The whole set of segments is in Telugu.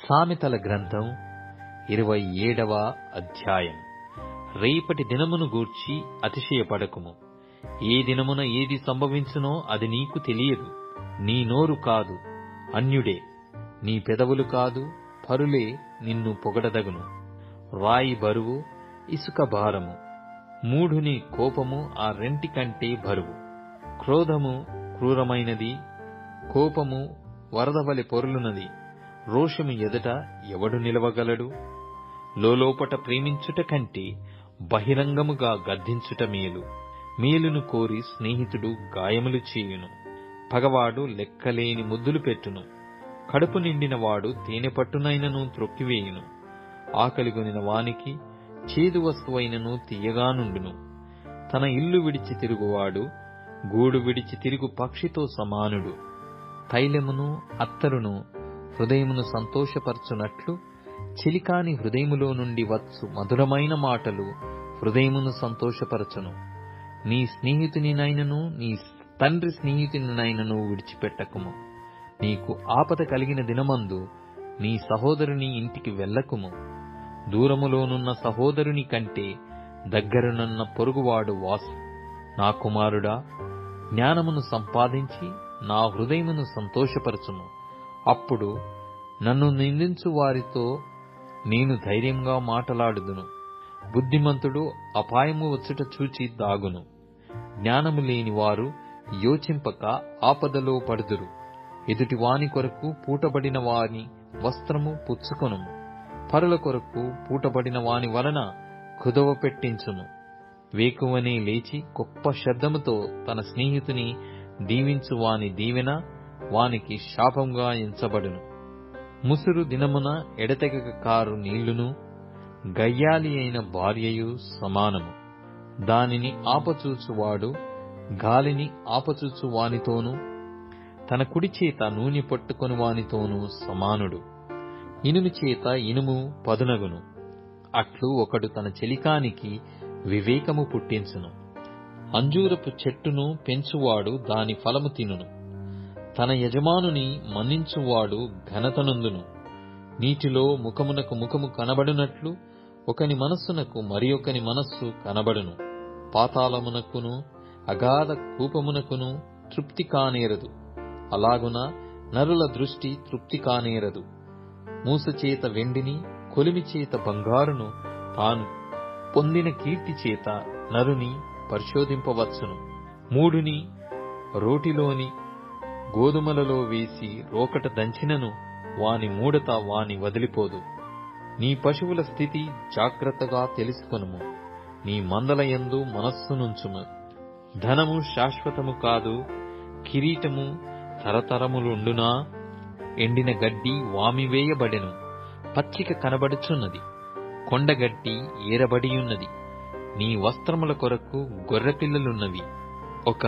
సామెతల గ్రంథం 27వ అధ్యాయం. రేపటి దినమును గూర్చి అతిశయపడకుము. ఏ దినమున ఏది సంభవించునో అది నీకు తెలియదు. నీ నోరు కాదు, అన్యుడే; నీ పెదవులు కాదు, పరులే నిన్ను పొగడదగును. రాయి బరువు, ఇసుక భారము. మూఢుని కోపము ఆ రెంటి కంటే బరువు. క్రోధము క్రూరమైనది, కోపము వరదవలె పొర్లునది. రోషము ఎదుట ఎవడు నిలవగలడు? లోలోపట ప్రేమించుట కంటే బహిరంగముగా గద్దించుట మేలు. మేలును కోరి స్నేహితుడు గాయములు చేయును. పగవాడు లెక్కలేని ముద్దులు పెట్టును. కడుపు నిండిన వాడు తేనె పట్టునైనను త్రొక్కివేయును. ఆకలిగొనిన వానికి చేదు వస్తువైనను తీయగానుండును. తన ఇల్లు విడిచి తిరుగువాడు గూడు విడిచి తిరుగు పక్షితో సమానుడు. తైలమును అత్తరును హృదయమును సంతోషపరచునట్లు చిలికాని హృదయములో నుండి వచ్చు మధురమైన మాటలు హృదయమును సంతోషపరచును. నీ స్నేహితునినైనను నీ తండ్రి స్నేహితునినైనను విడిచిపెట్టకుము. నీకు ఆపద కలిగిన దినమందు నీ సహోదరుని ఇంటికి వెళ్ళకుము. దూరములోనున్న సహోదరుని కంటే దగ్గరనున్న పొరుగువాడు వాసి. నా కుమారుడా, జ్ఞానమును సంపాదించి నా హృదయమును సంతోషపరచుము. అప్పుడు నన్ను నిందించు వారితో నేను ధైర్యంగా మాటలాడుదును. బుద్ధిమంతుడు అపాయము వచ్చుట చూచి దాగును. జ్ఞానము లేని వారు యోచింపక ఆపదలో పడుదురు. ఎదుటి వాని కొరకు పూటబడిన వాని వస్త్రము పుచ్చుకొనుము. పరుల కొరకు పూటబడిన వాని వలన కుదవ పెట్టించును. వేకువనే లేచి గొప్ప శబ్దముతో తన స్నేహితుని దీవించు వాని దీవెన వానికి శాపంగా ఎంచబడును. ముసురు దినమున ఎడతెగక కారు నీళ్లును గయ్యాలి అయిన భార్యయు సమానము. దానిని ఆపచూచువాడు గాలిని ఆపచూచు వానితోనూ తన కుడి చేత నూనె పట్టుకొని వానితోనూ సమానుడు. ఇనుము చేత ఇనుము పదునగును. అట్లు ఒకడు తన చెలికానికి వివేకము పుట్టించును. అంజూరపు చెట్టును పెంచువాడు దాని ఫలము తినును. తన యజమానుని మన్నించువాడు ఘనతనొందును. నీటిలో ముఖమునకు ముఖము కనబడునట్లు ఒకని మనస్సునకు మరి ఒకని మనస్సు కనబడును. పాతాళమునకును అగాధ కూపమునకును తృప్తి కానేరదు. అలాగున నరుల దృష్టి తృప్తి కానేరదు. మూసచేత వెండిని, కొలిమి చేత బంగారును, తాను పొందిన కీర్తి చేత నరుని పరిశోధింపవచ్చును. మూఢుని రోటిలోని గోధుమలలో వేసి రోకట దంచినను వాని మూఢత వాని వదిలిపోదు. నీ పశువుల స్థితి జాగ్రత్తగా తెలుసుకొనుము. నీ మందలయందు మనస్సునుంచుము. ధనము శాశ్వతము కాదు, కిరీటము తరతరములుండునా? ఎండిన గడ్డి వామివేయబడెను, పచ్చిక కనబడుచున్నది. కొండగడ్డి ఏరబడియున్నది. నీ వస్త్రముల కొరకు గొర్రెపిల్లలున్నవి. ఒక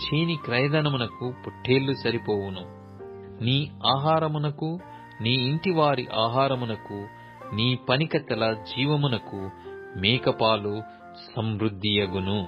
చేని క్రయధనమునకు పుట్టేళ్లు సరిపోవును. నీ ఆహారమునకు, నీ ఇంటివారి ఆహారమునకు, నీ పనికత్తెల జీవమునకు మేకపాలు సమృద్ధియగును.